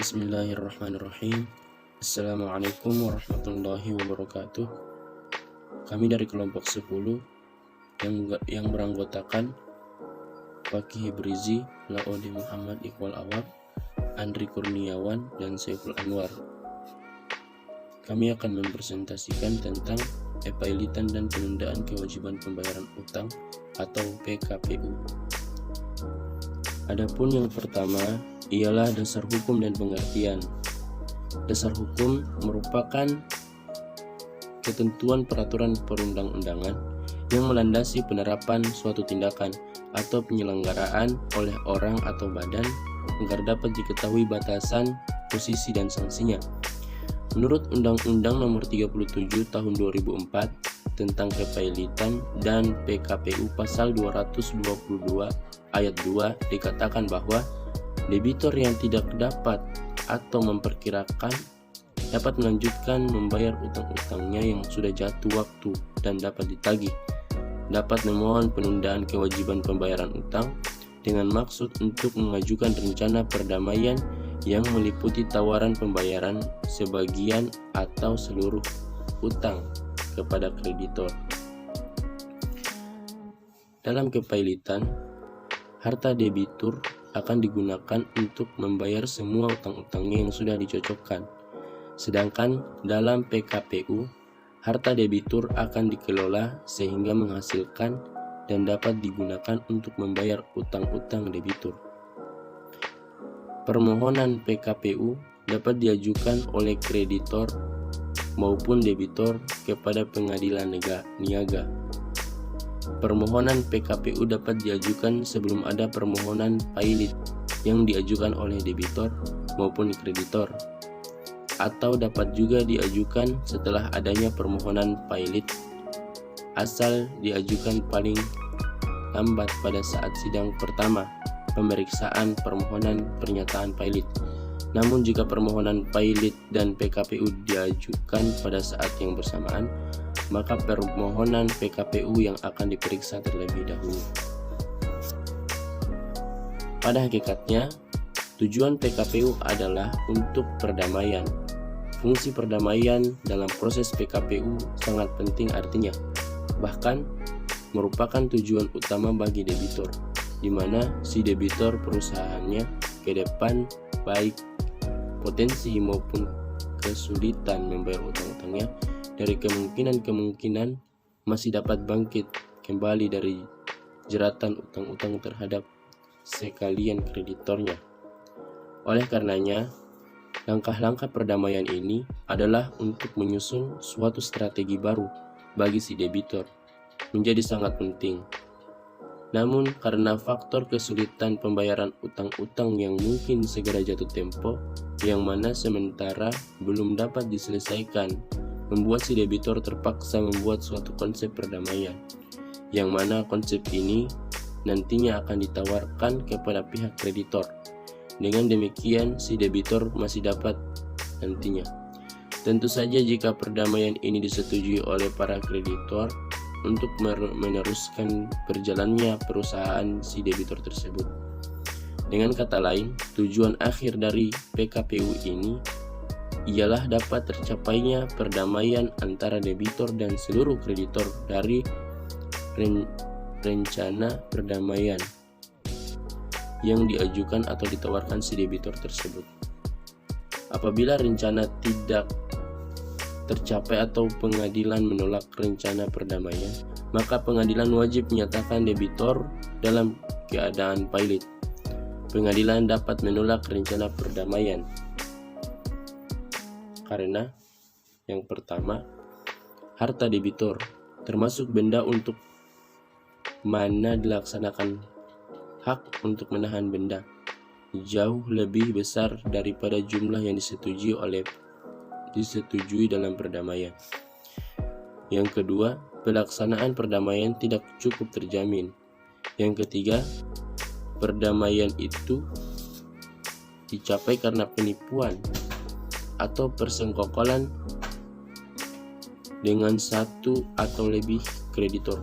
Bismillahirrahmanirrahim. Assalamualaikum warahmatullahi wabarakatuh. Kami dari kelompok 10 yang beranggotakan Fakih Brizi, Laode Muhammad Iqbal Awab, Andri Kurniawan, dan Saiful Anwar. Kami akan mempresentasikan tentang epailitan dan penundaan kewajiban pembayaran utang atau PKPU. Adapun yang pertama ialah dasar hukum dan pengertian. Dasar hukum merupakan ketentuan peraturan perundang-undangan yang melandasi penerapan suatu tindakan atau penyelenggaraan oleh orang atau badan agar dapat diketahui batasan, posisi, dan sanksinya. Menurut Undang-Undang Nomor 37 Tahun 2004 tentang kepailitan dan PKPU pasal 222 ayat 2 dikatakan bahwa debitur yang tidak dapat atau memperkirakan dapat melanjutkan membayar utang-utangnya yang sudah jatuh waktu dan dapat ditagih, dapat memohon penundaan kewajiban pembayaran utang dengan maksud untuk mengajukan rencana perdamaian yang meliputi tawaran pembayaran sebagian atau seluruh utang kepada kreditor. Dalam kepailitan, harta debitur akan digunakan untuk membayar semua utang-utangnya yang sudah dicocokkan. Sedangkan dalam PKPU, harta debitur akan dikelola sehingga menghasilkan dan dapat digunakan untuk membayar utang-utang debitur. Permohonan PKPU dapat diajukan oleh kreditor maupun debitor kepada pengadilan niaga. Permohonan PKPU dapat diajukan sebelum ada permohonan pailit yang diajukan oleh debitor maupun kreditor, atau dapat juga diajukan setelah adanya permohonan pailit, asal diajukan paling lambat pada saat sidang pertama pemeriksaan permohonan pernyataan pailit. Namun jika permohonan pailit dan PKPU diajukan pada saat yang bersamaan, maka permohonan PKPU yang akan diperiksa terlebih dahulu. Pada hakikatnya, tujuan PKPU adalah untuk perdamaian. Fungsi perdamaian dalam proses PKPU sangat penting, artinya bahkan merupakan tujuan utama bagi debitur, di mana si debitor perusahaannya ke depan baik potensi maupun kesulitan membayar utang-utangnya dari kemungkinan masih dapat bangkit kembali dari jeratan utang-utang terhadap sekalian kreditornya. Oleh karenanya, langkah-langkah perdamaian ini adalah untuk menyusun suatu strategi baru bagi si debitor menjadi sangat penting. Namun karena faktor kesulitan pembayaran utang-utang yang mungkin segera jatuh tempo, yang mana sementara belum dapat diselesaikan, membuat si debitor terpaksa membuat suatu konsep perdamaian, yang mana konsep ini nantinya akan ditawarkan kepada pihak kreditor. Dengan demikian, si debitor masih dapat nantinya. Tentu saja jika perdamaian ini disetujui oleh para kreditor untuk meneruskan berjalannya perusahaan si debitor tersebut. Dengan kata lain, tujuan akhir dari PKPU ini ialah dapat tercapainya perdamaian antara debitor dan seluruh kreditor dari rencana perdamaian yang diajukan atau ditawarkan si debitor tersebut. Apabila rencana tidak tercapai atau pengadilan menolak rencana perdamaian, maka pengadilan wajib menyatakan debitor dalam keadaan pailit. Pengadilan dapat menolak rencana perdamaian karena yang pertama, harta debitor termasuk benda untuk mana dilaksanakan hak untuk menahan benda jauh lebih besar daripada jumlah yang disetujui dalam perdamaian. Yang kedua, pelaksanaan perdamaian tidak cukup terjamin. Yang ketiga, perdamaian itu dicapai karena penipuan atau persengkokolan dengan satu atau lebih kreditor,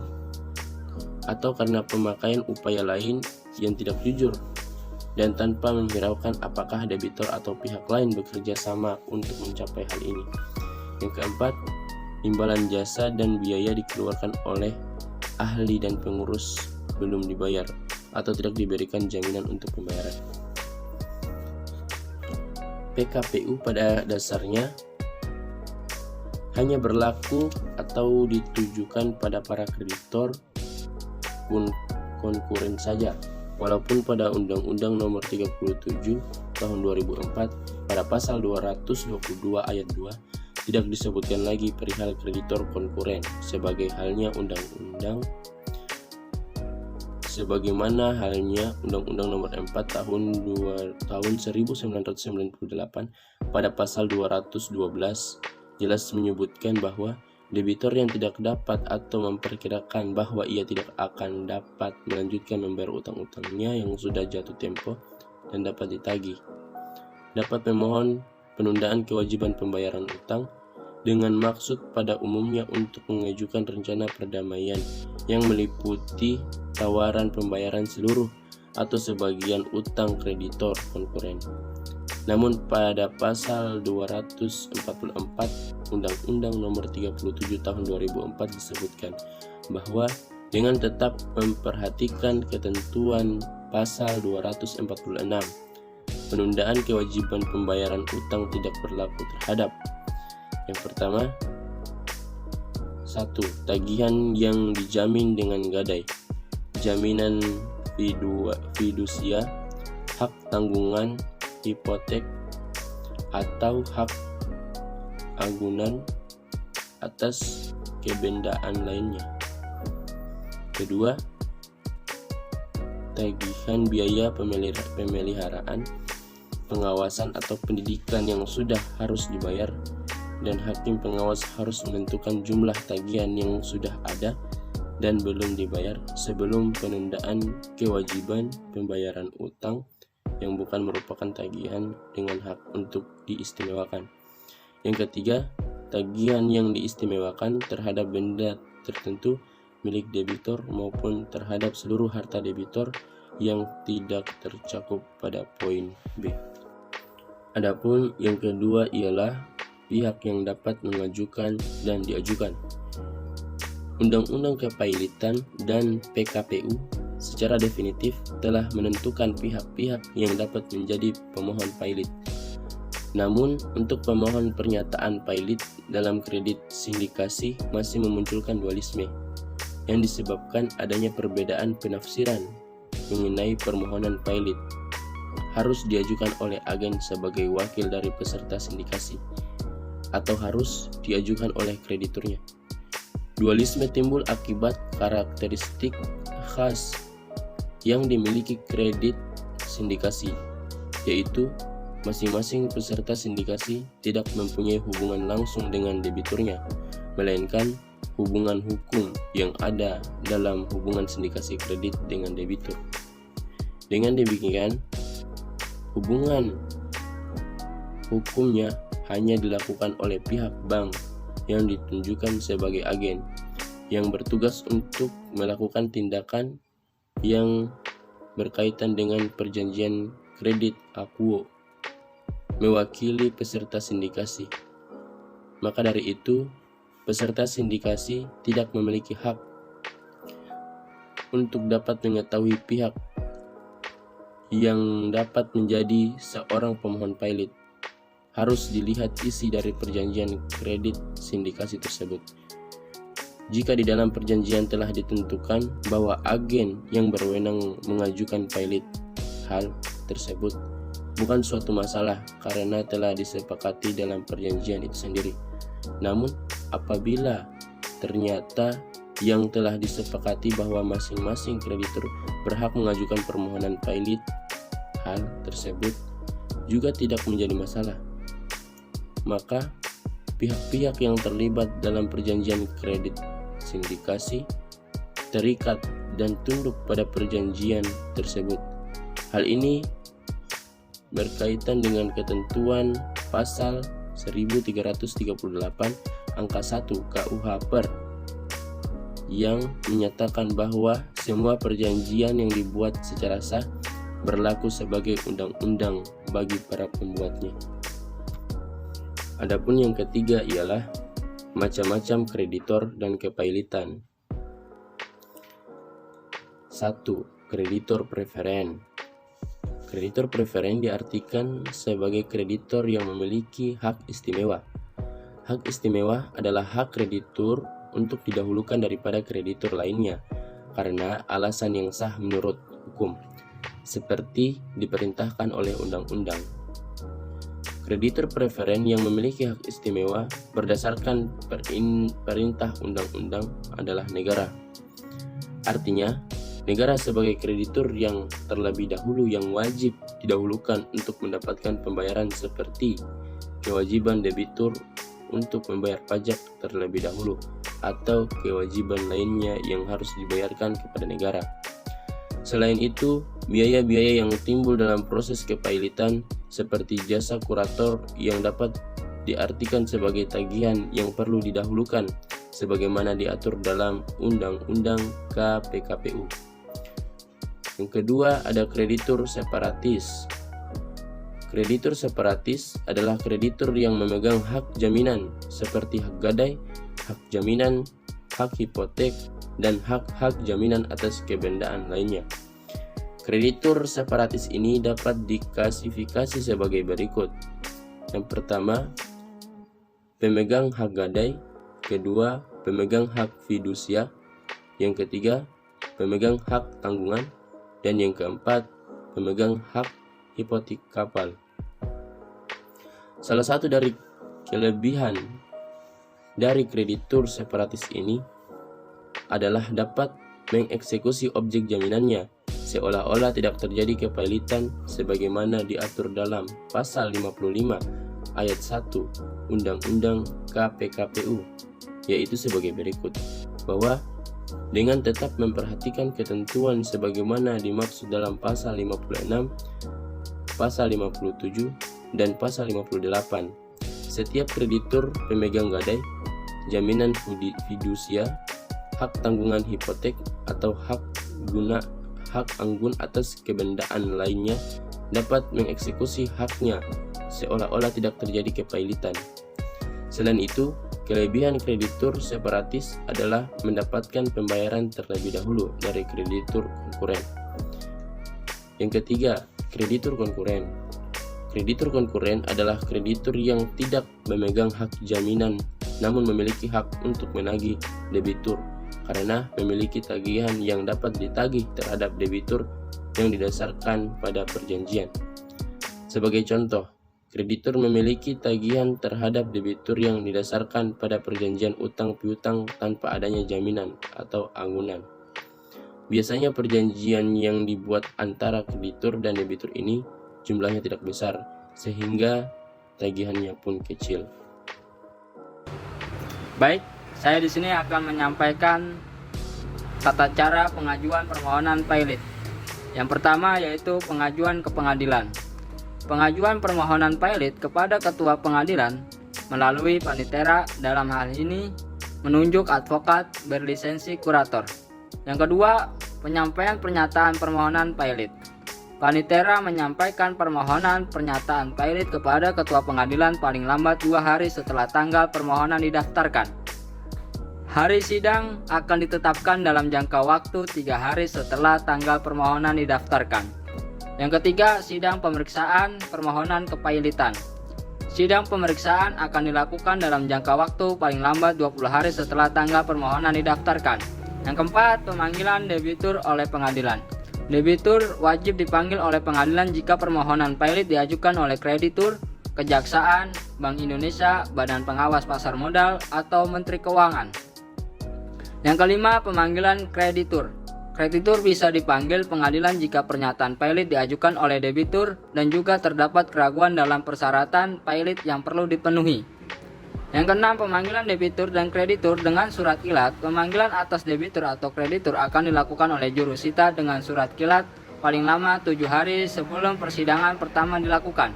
atau karena pemakaian upaya lain yang tidak jujur dan tanpa menghiraukan apakah debitur atau pihak lain bekerja sama untuk mencapai hal ini. Yang keempat, imbalan jasa dan biaya dikeluarkan oleh ahli dan pengurus belum dibayar atau tidak diberikan jaminan untuk pembayaran. PKPU pada dasarnya hanya berlaku atau ditujukan pada para kreditor konkuren saja, walaupun pada Undang-Undang Nomor 37 Tahun 2004 pada pasal 222 ayat 2 tidak disebutkan lagi perihal kreditor konkuren sebagaimana halnya Undang-Undang Nomor 4 Tahun 1998 pada pasal 212 jelas menyebutkan bahwa debitur yang tidak dapat atau memperkirakan bahwa ia tidak akan dapat melanjutkan membayar utang-utangnya yang sudah jatuh tempo dan dapat ditagih, dapat memohon penundaan kewajiban pembayaran utang dengan maksud pada umumnya untuk mengajukan rencana perdamaian yang meliputi tawaran pembayaran seluruh atau sebagian utang kreditor konkuren. Namun pada pasal 244 Undang-Undang Nomor 37 Tahun 2004 disebutkan bahwa dengan tetap memperhatikan ketentuan pasal 246, penundaan kewajiban pembayaran utang tidak berlaku terhadap yang pertama, 1. Tagihan yang dijamin dengan gadai, jaminan fidusia, hak tanggungan, hipotek, atau hak agunan atas kebendaan lainnya. Kedua, tagihan biaya pemeliharaan, pengawasan atau pendidikan yang sudah harus dibayar, dan hakim pengawas harus menentukan jumlah tagihan yang sudah ada dan belum dibayar sebelum penundaan kewajiban pembayaran utang yang bukan merupakan tagihan dengan hak untuk diistimewakan. Yang ketiga, tagihan yang diistimewakan terhadap benda tertentu milik debitur maupun terhadap seluruh harta debitur yang tidak tercakup pada poin B. Adapun yang kedua ialah pihak yang dapat mengajukan dan diajukan. Undang-Undang Kepailitan dan PKPU secara definitif telah menentukan pihak-pihak yang dapat menjadi pemohon pailit. Namun, untuk pemohon pernyataan pailit dalam kredit sindikasi masih memunculkan dualisme yang disebabkan adanya perbedaan penafsiran mengenai permohonan pailit harus diajukan oleh agen sebagai wakil dari peserta sindikasi atau harus diajukan oleh krediturnya. Dualisme timbul akibat karakteristik khas yang dimiliki kredit sindikasi, yaitu masing-masing peserta sindikasi tidak mempunyai hubungan langsung dengan debiturnya, melainkan hubungan hukum yang ada dalam hubungan sindikasi kredit dengan debitur. Dengan demikian, hubungan hukumnya hanya dilakukan oleh pihak bank yang ditunjukkan sebagai agen yang bertugas untuk melakukan tindakan yang berkaitan dengan perjanjian kredit akuo mewakili peserta sindikasi. Maka dari itu, peserta sindikasi tidak memiliki hak untuk dapat mengetahui pihak yang dapat menjadi seorang pemohon pailit. Harus dilihat isi dari perjanjian kredit sindikasi tersebut. Jika di dalam perjanjian telah ditentukan bahwa agen yang berwenang mengajukan pailit, hal tersebut bukan suatu masalah karena telah disepakati dalam perjanjian itu sendiri. Namun, apabila ternyata yang telah disepakati bahwa masing-masing kreditur berhak mengajukan permohonan pailit, hal tersebut juga tidak menjadi masalah. Maka pihak-pihak yang terlibat dalam perjanjian kredit sindikasi terikat dan tunduk pada perjanjian tersebut. Hal ini berkaitan dengan ketentuan pasal 1338 angka 1 KUH PER yang menyatakan bahwa semua perjanjian yang dibuat secara sah berlaku sebagai undang-undang bagi para pembuatnya. Adapun yang ketiga ialah macam-macam kreditor dan kepailitan. 1. Kreditor preferen. Kreditor preferen diartikan sebagai kreditor yang memiliki hak istimewa. Hak istimewa adalah hak kreditur untuk didahulukan daripada kreditur lainnya karena alasan yang sah menurut hukum, seperti diperintahkan oleh undang-undang. Kreditur preferen yang memiliki hak istimewa berdasarkan perintah undang-undang adalah negara. Artinya, negara sebagai kreditur yang terlebih dahulu yang wajib didahulukan untuk mendapatkan pembayaran seperti kewajiban debitur untuk membayar pajak terlebih dahulu atau kewajiban lainnya yang harus dibayarkan kepada negara. Selain itu, biaya-biaya yang timbul dalam proses kepailitan seperti jasa kurator yang dapat diartikan sebagai tagihan yang perlu didahulukan sebagaimana diatur dalam Undang-Undang KPKPU. Yang kedua ada kreditur separatis. Kreditur separatis adalah kreditur yang memegang hak jaminan seperti hak gadai, hak jaminan, hak hipotek, dan hak-hak jaminan atas kebendaan lainnya. Kreditur separatis ini dapat diklasifikasi sebagai berikut. Yang pertama, pemegang hak gadai. Kedua, pemegang hak fidusia. Yang ketiga, pemegang hak tanggungan. Dan yang keempat, pemegang hak hipotek kapal. Salah satu dari kelebihan dari kreditur separatis ini adalah dapat mengeksekusi objek jaminannya seolah-olah tidak terjadi kepailitan sebagaimana diatur dalam pasal 55 ayat 1 Undang-Undang KPKPU, yaitu sebagai berikut, bahwa dengan tetap memperhatikan ketentuan sebagaimana dimaksud dalam pasal 56, pasal 57, dan pasal 58. Setiap kreditur pemegang gadai, jaminan fidusia, hak tanggungan hipotek atau hak anggun atas kebendaan lainnya dapat mengeksekusi haknya seolah-olah tidak terjadi kepailitan. Selain itu, kelebihan kreditur separatis adalah mendapatkan pembayaran terlebih dahulu dari kreditur konkuren. Yang ketiga, kreditur konkuren. Kreditur konkuren adalah kreditur yang tidak memegang hak jaminan namun memiliki hak untuk menagih debitur karena memiliki tagihan yang dapat ditagih terhadap debitur yang didasarkan pada perjanjian. Sebagai contoh, kreditur memiliki tagihan terhadap debitur yang didasarkan pada perjanjian utang piutang tanpa adanya jaminan atau anggunan. Biasanya perjanjian yang dibuat antara kreditur dan debitur ini jumlahnya tidak besar, sehingga tagihannya pun kecil. Baik, saya di sini akan menyampaikan tata cara pengajuan permohonan pailit. Yang pertama yaitu pengajuan ke pengadilan. Pengajuan permohonan pailit kepada ketua pengadilan melalui panitera, dalam hal ini menunjuk advokat berlisensi kurator. Yang kedua, penyampaian pernyataan permohonan pailit. Panitera menyampaikan permohonan pernyataan pailit kepada ketua pengadilan paling lambat 2 hari setelah tanggal permohonan didaftarkan. Hari sidang akan ditetapkan dalam jangka waktu 3 hari setelah tanggal permohonan didaftarkan. Yang ketiga, sidang pemeriksaan permohonan kepailitan. Sidang pemeriksaan akan dilakukan dalam jangka waktu paling lambat 20 hari setelah tanggal permohonan didaftarkan. Yang keempat, pemanggilan debitur oleh pengadilan. Debitur wajib dipanggil oleh pengadilan jika permohonan pailit diajukan oleh kreditur, kejaksaan, Bank Indonesia, Badan Pengawas Pasar Modal, atau Menteri Keuangan. Yang kelima, pemanggilan kreditur. Kreditur bisa dipanggil pengadilan jika pernyataan pailit diajukan oleh debitur dan juga terdapat keraguan dalam persyaratan pailit yang perlu dipenuhi. Yang keenam, pemanggilan debitur dan kreditur dengan surat kilat. Pemanggilan atas debitur atau kreditur akan dilakukan oleh jurusita dengan surat kilat paling lama 7 hari sebelum persidangan pertama dilakukan.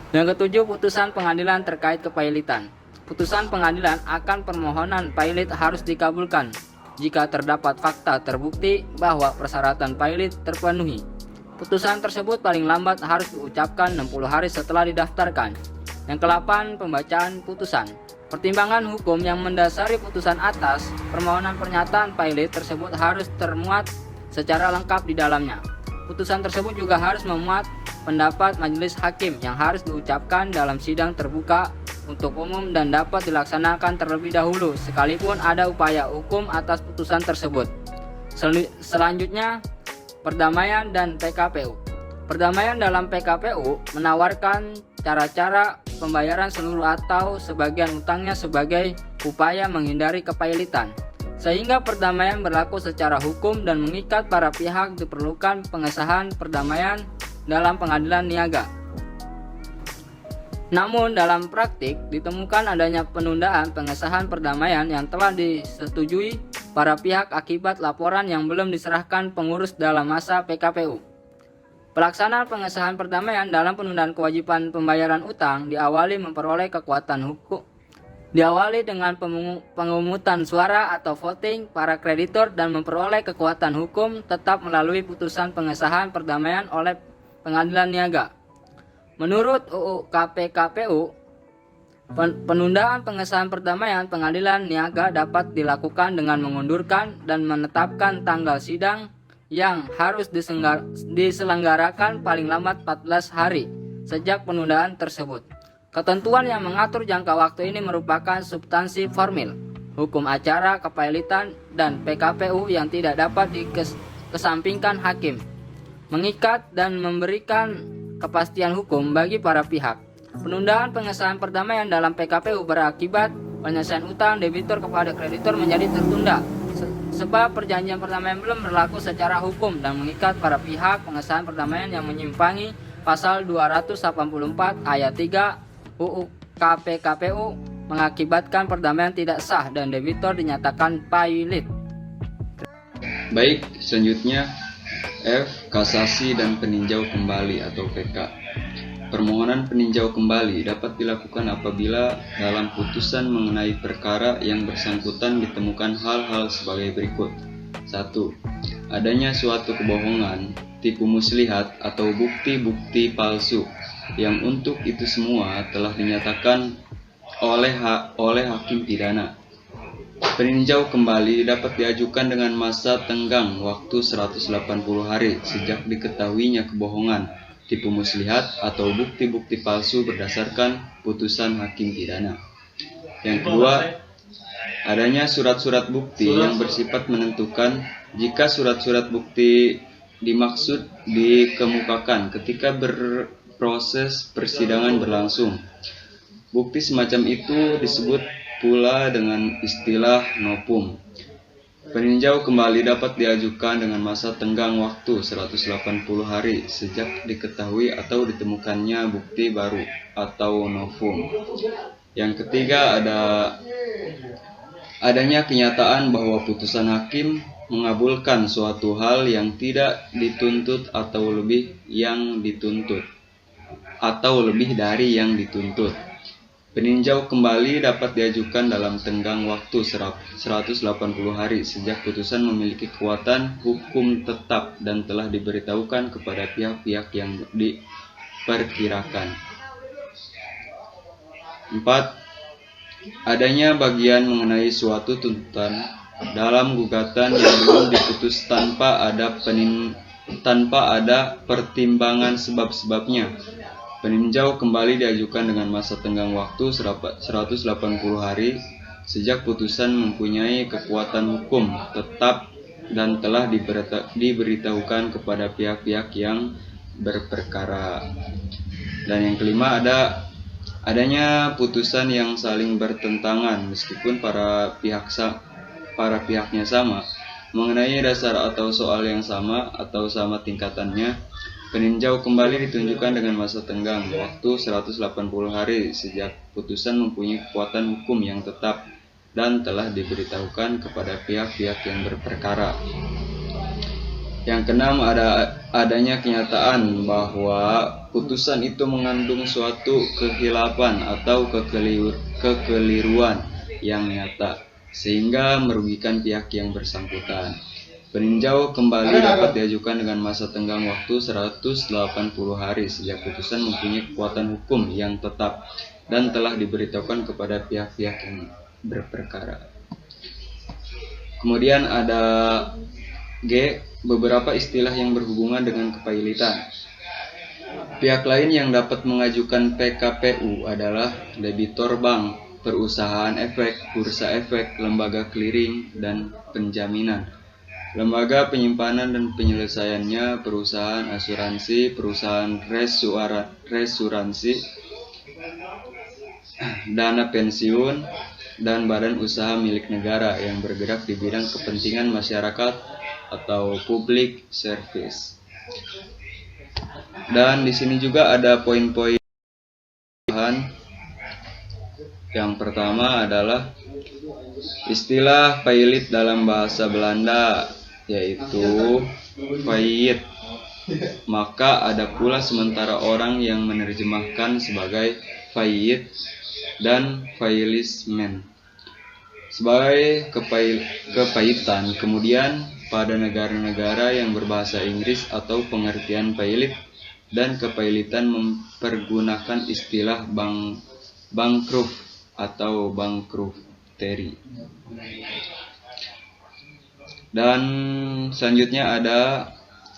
Yang ketujuh, putusan pengadilan terkait kepailitan. Putusan pengadilan akan permohonan pailit harus dikabulkan jika terdapat fakta terbukti bahwa persyaratan pailit terpenuhi. Putusan tersebut paling lambat harus diucapkan 60 hari setelah didaftarkan. Yang ke-8, pembacaan putusan. Pertimbangan hukum yang mendasari putusan atas permohonan pernyataan pilot tersebut harus termuat secara lengkap di dalamnya. Putusan tersebut juga harus memuat pendapat majelis hakim yang harus diucapkan dalam sidang terbuka untuk umum dan dapat dilaksanakan terlebih dahulu sekalipun ada upaya hukum atas putusan tersebut. Selanjutnya, perdamaian dan PKPU. Perdamaian dalam PKPU menawarkan cara-cara pembayaran seluruh atau sebagian utangnya sebagai upaya menghindari kepailitan. Sehingga perdamaian berlaku secara hukum dan mengikat para pihak, diperlukan pengesahan perdamaian dalam pengadilan niaga. Namun dalam praktik ditemukan adanya penundaan pengesahan perdamaian yang telah disetujui para pihak akibat laporan yang belum diserahkan pengurus dalam masa PKPU. Pelaksanaan pengesahan perdamaian dalam penundaan kewajiban pembayaran utang diawali dengan pemungutan suara atau voting para kreditor dan memperoleh kekuatan hukum tetap melalui putusan pengesahan perdamaian oleh pengadilan niaga. Menurut UU KPKPU, penundaan pengesahan perdamaian pengadilan niaga dapat dilakukan dengan mengundurkan dan menetapkan tanggal sidang yang harus diselenggarakan paling lambat 14 hari sejak penundaan tersebut. Ketentuan yang mengatur jangka waktu ini merupakan substansi formil, hukum acara, kepailitan, dan PKPU yang tidak dapat dikesampingkan hakim, mengikat dan memberikan kepastian hukum bagi para pihak. Penundaan pengesahan perdamaian dalam PKPU berakibat penyelesaian utang debitur kepada kreditor menjadi tertunda, sebab perjanjian perdamaian belum berlaku secara hukum dan mengikat para pihak. Pengesahan perdamaian yang menyimpangi pasal 284 ayat 3 UU KPKPU mengakibatkan perdamaian tidak sah dan debitur dinyatakan pailit. Baik, selanjutnya F. Kasasi dan peninjau kembali atau PK. Permohonan peninjau kembali dapat dilakukan apabila dalam putusan mengenai perkara yang bersangkutan ditemukan hal-hal sebagai berikut. 1. Adanya suatu kebohongan, tipu muslihat atau bukti-bukti palsu yang untuk itu semua telah dinyatakan oleh hakim pidana. Peninjau kembali dapat diajukan dengan masa tenggang waktu 180 hari sejak diketahuinya kebohongan, tipu muslihat atau bukti-bukti palsu berdasarkan putusan hakim pidana. Yang kedua, adanya surat-surat bukti yang bersifat menentukan jika surat-surat bukti dimaksud dikemukakan ketika berproses persidangan berlangsung. Bukti semacam itu disebut pula dengan istilah novum. Peninjau kembali dapat diajukan dengan masa tenggang waktu 180 hari sejak diketahui atau ditemukannya bukti baru atau novum. Yang ketiga, adanya kenyataan bahwa putusan hakim mengabulkan suatu hal yang tidak dituntut atau lebih dari yang dituntut. Peninjau kembali dapat diajukan dalam tenggang waktu 180 hari sejak putusan memiliki kekuatan hukum tetap dan telah diberitahukan kepada pihak-pihak yang diperkirakan. 4. Adanya bagian mengenai suatu tuntutan dalam gugatan yang belum diputus tanpa ada pertimbangan sebab-sebabnya. Peninjau kembali diajukan dengan masa tenggang waktu 180 hari sejak putusan mempunyai kekuatan hukum tetap dan telah diberitahukan kepada pihak-pihak yang berperkara. Dan yang kelima, adanya putusan yang saling bertentangan meskipun para pihaknya sama mengenai dasar atau soal yang sama atau sama tingkatannya. Peninjau kembali ditunjukkan dengan masa tenggang waktu 180 hari sejak putusan mempunyai kekuatan hukum yang tetap dan telah diberitahukan kepada pihak-pihak yang berperkara. Yang keenam, adanya kenyataan bahwa putusan itu mengandung suatu kekhilafan atau kekeliruan yang nyata sehingga merugikan pihak yang bersangkutan. Peninjau kembali dapat diajukan dengan masa tenggang waktu 180 hari sejak putusan mempunyai kekuatan hukum yang tetap dan telah diberitahukan kepada pihak-pihak yang berperkara. Kemudian ada G. Beberapa istilah yang berhubungan dengan kepailitan. Pihak lain yang dapat mengajukan PKPU adalah debitor bank, perusahaan efek, bursa efek, lembaga clearing, dan penjaminan. Lembaga penyimpanan dan penyelesaiannya perusahaan asuransi, perusahaan resuransi, dana pensiun, dan badan usaha milik negara yang bergerak di bidang kepentingan masyarakat atau public service. Dan di sini juga ada poin-poin. Yang pertama adalah istilah pailit dalam bahasa Belanda, yaitu failliet. Maka ada pula sementara orang yang menerjemahkan sebagai failliet dan faillissement sebagai kepahitan. Kemudian pada negara-negara yang berbahasa Inggris atau pengertian pailit dan kepailitan mempergunakan istilah bankrupt atau bankruptcy. Dan selanjutnya ada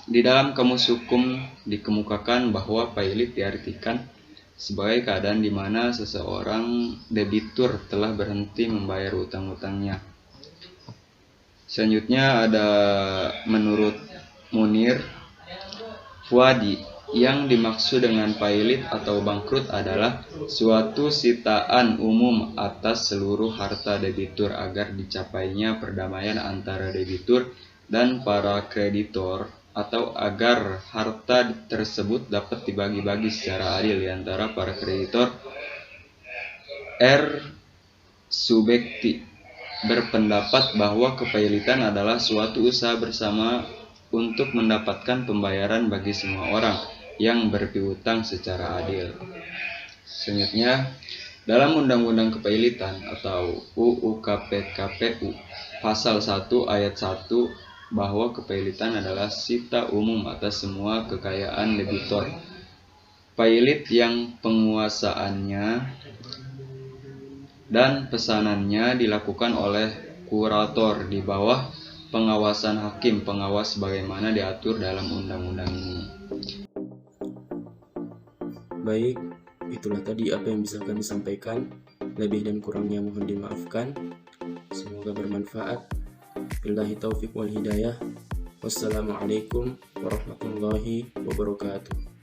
di dalam kamus hukum dikemukakan bahwa pailit diartikan sebagai keadaan di mana seseorang debitur telah berhenti membayar utang-utangnya. Selanjutnya ada menurut Munir Fuadi, yang dimaksud dengan pailit atau bangkrut adalah suatu sitaan umum atas seluruh harta debitur agar dicapainya perdamaian antara debitur dan para kreditor, atau agar harta tersebut dapat dibagi-bagi secara adil di antara para kreditor. R. Subekti berpendapat bahwa kepailitan adalah suatu usaha bersama untuk mendapatkan pembayaran bagi semua orang yang berpiutang secara adil. Selanjutnya, dalam Undang-Undang Kepailitan atau UU KPKPU pasal 1 ayat 1 bahwa kepailitan adalah sita umum atas semua kekayaan debitor. Pailit yang penguasaannya dan pesanannya dilakukan oleh kurator di bawah pengawasan hakim pengawas sebagaimana diatur dalam undang-undang ini. Baik, itulah tadi apa yang bisa kami sampaikan. Lebih dan kurangnya mohon dimaafkan. Semoga bermanfaat. Billahi taufiq wal hidayah. Wassalamualaikum warahmatullahi wabarakatuh.